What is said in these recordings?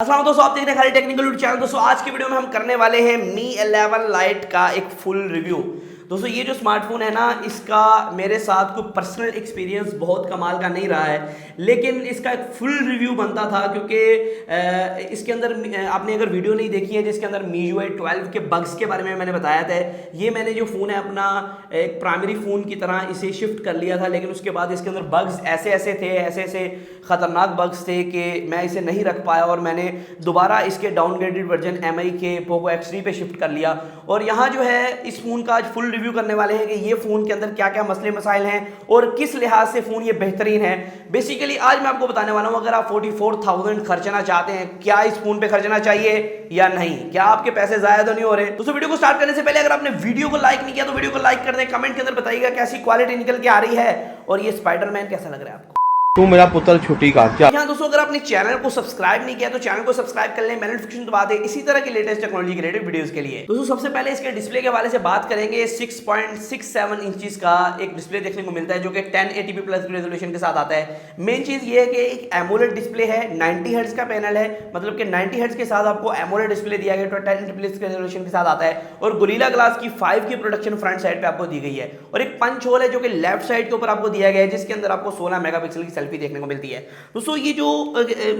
अस्सलाम दोस्तों, आप देख रहे हैं खालिद टेक्निकल यूट्यूब चैनल। दोस्तों आज की वीडियो में हम करने वाले हैं मी 11 लाइट का एक फुल रिव्यू। दोस्तों ये जो स्मार्टफोन है ना, इसका मेरे साथ कोई पर्सनल एक्सपीरियंस बहुत कमाल का नहीं रहा है, लेकिन इसका एक फुल रिव्यू बनता था क्योंकि इसके अंदर आपने अगर वीडियो नहीं देखी है जिसके अंदर MIUI 12 के बग्स के बारे में मैंने बताया था। ये मैंने जो फ़ोन है अपना एक प्राइमरी फ़ोन की तरह इसे शिफ्ट कर लिया था, लेकिन उसके बाद इसके अंदर बग्स ऐसे ख़तरनाक बग्स थे कि मैं इसे नहीं रख पाया और मैंने दोबारा इसके डाउनग्रेडेड वर्जन MI के पोको X3 पे शिफ्ट कर लिया। और यहाँ जो है इस फ़ोन का आज फुल रिव्यू करने वाले हैं कि ये फ़ोन के अंदर क्या क्या मसले मसाइल हैं और किस लिहाज से फ़ोन ये बेहतरीन है। बेसिकली आज मैं आपको बताने वाला हूँ, अगर आप 44,000 खर्चना चाहते हैं, क्या इस फ़ोन पे खर्चना चाहिए या नहीं, क्या आपके पैसे ज़ाया तो नहीं हो रहे। दोस्तों वीडियो को स्टार्ट करने से पहले अगर आपने वीडियो को लाइक नहीं किया तो वीडियो को लाइक कर दें, कमेंट के अंदर बताइएगा कैसी क्वालिटी निकल के आ रही है और ये स्पाइडरमैन कैसा लग रहा है आपको। तू मेरा पुत्र छुट्टी का क्या। यहाँ दोस्तों अगर आपने चैनल को सब्सक्राइब नहीं किया तो चैनल को सब्सक्राइब कर लें, बेल नोटिफिकेशन दबा दें इसी तरह की लेटेस्ट टेक्नोलॉजी के रिलेटेड वीडियोस के लिए। दोस्तों सबसे पहले इसके डिस्प्ले के हवाले से बात करेंगे। 6.67 इंचेस का एक डिस्प्ले देखने को मिलता है जो कि 1080p प्लस रेजोल्यूशन के साथ आता है। मेन चीज ये है कि एक एमोलेड डिस्प्ले है, 90 हर्ट्ज का पैनल है, मतलब कि 90 हर्ट्ज के साथ आपको एमोलेड डिस्प्ले दिया गया 1080p प्लस रेजोल्यूशन के साथ आता है और गोरिल्ला ग्लास की 5 की प्रोडक्शन फ्रंट साइड पे आपको दी गई है और एक पंच होल है जो कि लेफ्ट साइड के ऊपर आपको दिया गया है जिसके अंदर आपको 16 मेगापिक्सल की सेल्फी देखने को मिलती है। दोस्तों ये जो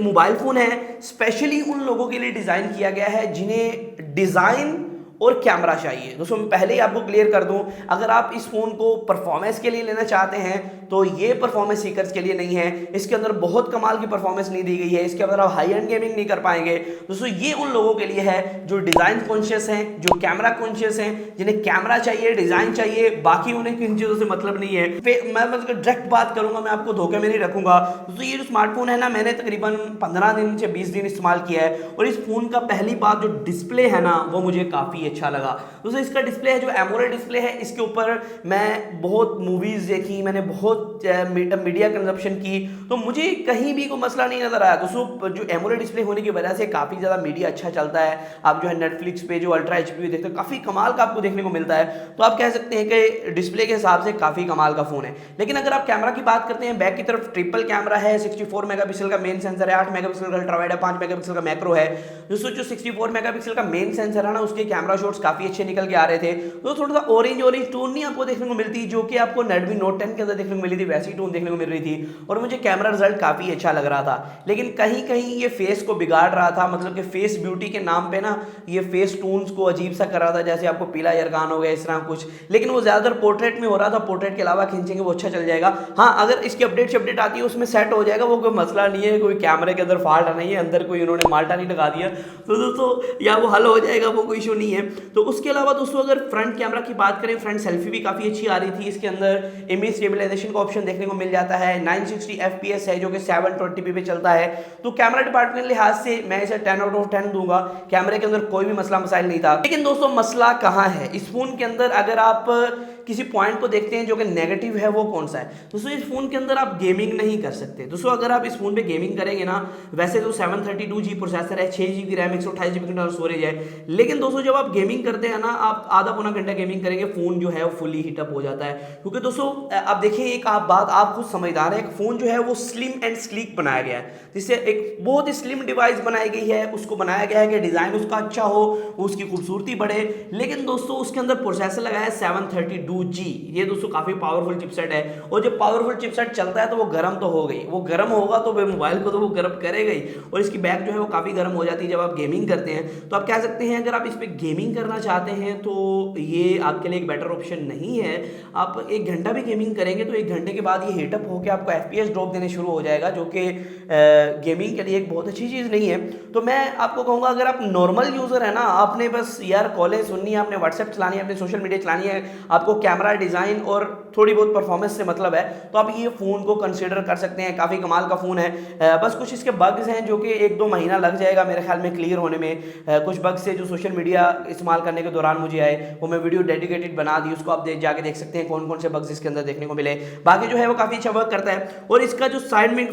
मोबाइल फोन है स्पेशली उन लोगों के लिए डिजाइन किया गया है जिन्हें डिजाइन और कैमरा चाहिए। दोस्तों मैं पहले ही आपको क्लियर कर दूं, अगर आप इस फोन को परफॉर्मेंस के लिए लेना चाहते हैं तो ये परफॉर्मेंस सीकर्स के लिए नहीं है। इसके अंदर बहुत कमाल की परफॉर्मेंस नहीं दी गई है, इसके अंदर आप हाई एंड गेमिंग नहीं कर पाएंगे। दोस्तों ये उन लोगों के लिए है जो डिजाइन कॉन्शियस हैं, जो कैमरा कॉन्शियस हैं, जिन्हें कैमरा चाहिए, डिजाइन चाहिए, बाकी उन्हें किन चीजों से मतलब नहीं है। मैं मतलब डायरेक्ट बात करूंगा, मैं आपको धोखे में नहीं रखूंगा। दोस्तों ये जो स्मार्टफोन है ना, मैंने तकरीबन 15 दिन से 20 दिन इस्तेमाल किया है और इस फोन का पहली बात जो डिस्प्ले है ना वो मुझे काफी अच्छा लगा। दोस्तों इसका डिस्प्ले है जो एमोलेड डिस्प्ले है, इसके ऊपर मैं बहुत मूवीज देखी, मैंने बहुत मीडिया कंजप्शन की, तो मुझे कहीं भी कोई मसला नहीं नजर आया। दोस्तों जो एमोलेड डिस्प्ले होने की वजह से काफी ज्यादा मीडिया अच्छा चलता है। आप जो है नेटफ्लिक्स पे जो अल्ट्रा एचडी देखते हो काफी कमाल का आपको देखने को मिलता है, तो आप कह सकते हैं कि डिस्प्ले के हिसाब से काफी कमाल का फोन है। लेकिन अगर आप कैमरा की बात करते हैं, बैक की तरफ ट्रिपल कैमरा है, 64 मेगापिक्सल का मेन सेंसर है, 8 मेगापिक्सल का अल्ट्रा वाइड है, 5 मेगापिक्सल का मैक्रो है। दोस्तों जो 64 मेगापिक्सल का मेन सेंसर है ना, उसके कैमरा शॉट्स काफी अच्छे निकल के आ रहे थे। तो थोड़ा सा ऑरेंज टोन नहीं आपको देखने को मिलती जो कि आपको Redmi Note 10 के अंदर देखने को मिली थी, वैसी टोन देखने को मिल रही थी और मुझे कैमरा रिजल्ट काफी अच्छा लग रहा था। लेकिन कहीं कहीं ये फेस को बिगाड़ रहा था, मतलब कि फेस ब्यूटी के नाम पे ना ये फेस टून्स को अजीब सा कर रहा था, जैसे आपको पीला यरकान हो गया इस तरह कुछ। लेकिन वो ज्यादातर पोर्ट्रेट में हो रहा था, पोर्ट्रेट के अलावा खींचेंगे वो अच्छा चल जाएगा। हाँ अगर इसकी अपडेट आती है उसमें सेट हो जाएगा, वो कोई मसला नहीं है, कोई कैमरे के अंदर फॉल्ट नहीं है, अंदर कोई उन्होंने माल्टा नहीं लगा दिया, तो दोस्तों या वो हल हो जाएगा, वो कोई इशू नहीं है। तो उसके अलावा दोस्तों अगर फ्रंट कैमरा की बात करें, फ्रंट सेल्फी भी काफी अच्छी आ रही थी। इसके अंदर इमेज स्टेबलाइजेशन का ऑप्शन देखने को मिल जाता है, 960 fps है जो कि 720p पे चलता है। तो कैमरा डिपार्टमेंट लिहाज से मैं इसे 10 आउट ऑफ 10 दूंगा, कैमरे के अंदर कोई भी मसला मसाइल नहीं था। लेकिन दोस्तों मसला कहाँ है इस फोन के अंदर, अगर आप किसी पॉइंट को देखते हैं जो कि नेगेटिव है, वो कौन सा है। दोस्तों इस फोन के अंदर आप गेमिंग नहीं कर सकते। दोस्तों अगर आप इस फोन पे गेमिंग करेंगे ना, वैसे तो 732G प्रोसेसर है, 6GB RAM, 128GB internal storage है, लेकिन दोस्तों जब आप गेमिंग करते हैं ना, आप आधा पौना घंटा गेमिंग करेंगे, फोन जो है वो फुली हीटअप हो जाता है। क्योंकि दोस्तों आप देखिए एक बात आप खुद समझदार है, एक फोन जो है वो स्लिम एंड स्लीक बनाया गया है, जिससे एक बहुत ही स्लिम डिवाइस बनाई गई है। उसको बनाया गया है कि डिजाइन उसका अच्छा हो, उसकी खूबसूरती बढ़े, लेकिन दोस्तों उसके अंदर प्रोसेसर लगाया है 732G। ये दोस्तों काफी पावरफुल चिपसेट है और जब पावरफुल चिपसेट चलता है तो वो गर्म तो हो गई, वो गर्म होगा तो मोबाइल को तो वो गर्म करेगा ही और इसकी बैक जो है वो काफी गर्म हो जाती है जब आप गेमिंग करते हैं। तो आप कह सकते हैं अगर आप इस पे गेमिंग करना चाहते हैं तो ये आपके लिए एक बेटर ऑप्शन नहीं है। आप 1 घंटा भी गेमिंग करेंगे तो 1 घंटे के बाद ये हीटअप होकर आपको FPS ड्रॉप देने शुरू हो जाएगा, जो कि गेमिंग के लिए एक बहुत अच्छी चीज़ नहीं है। तो मैं आपको कहूँगा अगर आप नॉर्मल यूज़र है ना, आपने बस यार कॉलेज सुननी है, आपने व्हाट्सएप चलानी है, आपने सोशल मीडिया चलानी है, आपको कैमरा डिज़ाइन और थोड़ी बहुत परफॉर्मेंस से मतलब है, तो आप ये फ़ोन को कंसीडर कर सकते हैं। काफ़ी कमाल का फ़ोन है। बस कुछ इसके बग्स हैं जो कि 1-2 महीना लग जाएगा मेरे ख्याल में क्लियर होने में। कुछ बग्स से जो सोशल मीडिया इस्तेमाल करने के दौरान मुझे आए, वो मैं वीडियो डेडिकेटेड बना दी, उसको आप जाके देख सकते हैं कौन कौन से बग्स इसके अंदर देखने को मिले। बाकी जो है वो काफ़ी अच्छा वर्क करता है और इसका जो साइड में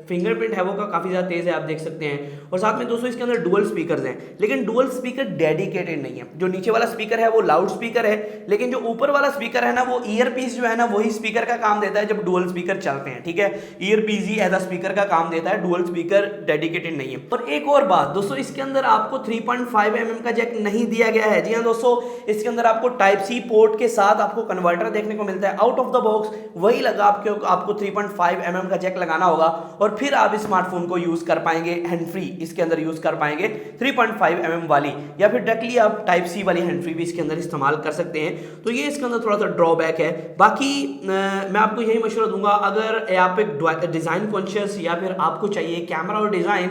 फिंगरप्रिंट है वो काफ़ी ज़्यादा तेज़ है, आप देख सकते हैं। और साथ में दोस्तों इसके अंदर डुअल स्पीकर्स हैं, लेकिन डुअल स्पीकर डेडिकेटेड नहीं है। जो नीचे वाला स्पीकर है वो लाउड स्पीकर है, लेकिन जो ऊपर वाला स्पीकर है ना वो ईयर पीस जो है ना वही स्पीकर का काम देता है जब डुअल स्पीकर चलते हैं, ठीक है। ईयर पीस ही एज अ स्पीकर का काम देता है, डुअल स्पीकर डेडिकेटेड नहीं है। और एक और बात दोस्तों, इसके अंदर आपको 3.5 mm का जैक नहीं दिया गया है। जी हाँ दोस्तों, इसके अंदर आपको टाइप सी पोर्ट के साथ आपको कन्वर्टर देखने को मिलता है आउट ऑफ द बॉक्स, वही लगा आपको 3.5 mm का जैक लगाना होगा और फिर आप स्मार्टफोन को यूज कर पाएंगे हैंड फ्री, इसके अंदर यूज कर पाएंगे 3.5 mm वाली, या फिर डायरेक्टली आप टाइप सी वाली हैंड फ्री भी इसके अंदर इस्तेमाल कर सकते हैं। तो ये इसके अंदर थोड़ा सा ड्रॉबैक है। बाकी मैं आपको यही मशवरा दूंगा, अगर आप एक डिजाइन कॉन्शियस या फिर आपको चाहिए कैमरा और डिजाइन,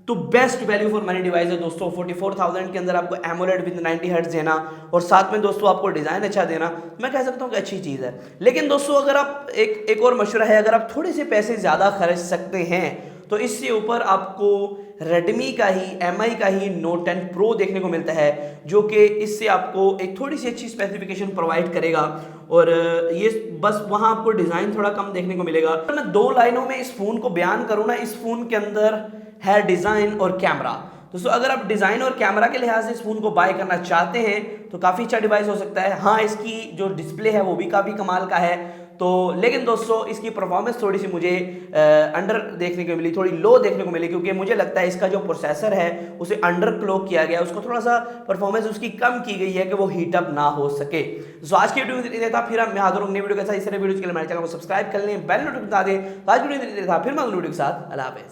तो best value for money device है दोस्तों। 44,000 के अंदर आपको एमोलेड विद 90 हर्ट्ज देना और साथ में दोस्तों आपको डिजाइन अच्छा देना, मैं कह सकता हूँ कि अच्छी चीज है। लेकिन दोस्तों अगर आप एक और मशवरा है, अगर आप थोड़े से पैसे ज्यादा खर्च सकते हैं तो इससे ऊपर आपको Redmi का ही MI का ही Note 10 Pro देखने को मिलता है, जो कि इससे आपको एक थोड़ी सी अच्छी स्पेसिफिकेशन प्रोवाइड करेगा और ये बस वहाँ आपको डिज़ाइन थोड़ा कम देखने को मिलेगा। तो मैं 2 लाइनों में इस फ़ोन को बयान करूँ ना, इस फ़ोन के अंदर है डिज़ाइन और कैमरा। दोस्तों अगर आप डिज़ाइन और कैमरा के लिहाज से इस फ़ोन को बाय करना चाहते हैं तो काफ़ी अच्छा डिवाइस हो सकता है। हाँ, इसकी जो डिस्प्ले है वो भी काफ़ी कमाल का है, तो लेकिन दोस्तों इसकी परफॉर्मेंस थोड़ी सी मुझे अंडर देखने को मिली, थोड़ी लो देखने को मिली, क्योंकि मुझे लगता है इसका जो प्रोसेसर है उसे अंडर क्लॉक किया गया, उसको थोड़ा सा परफॉर्मेंस उसकी कम की गई है कि वो हीटअप ना हो सके। तो आज की वीडियो में इतना था, फिर मैं हाजिर हूँ नई वीडियो के साथ। इस तरह वीडियो के लिए मेरे चैनल को सब्सक्राइब कर लें, बेल नोटिफिकेशन बता दें। आज वीडियो में इतना था, फिर मैं अगली वीडियो के साथ। अल्लाह हाफिज़।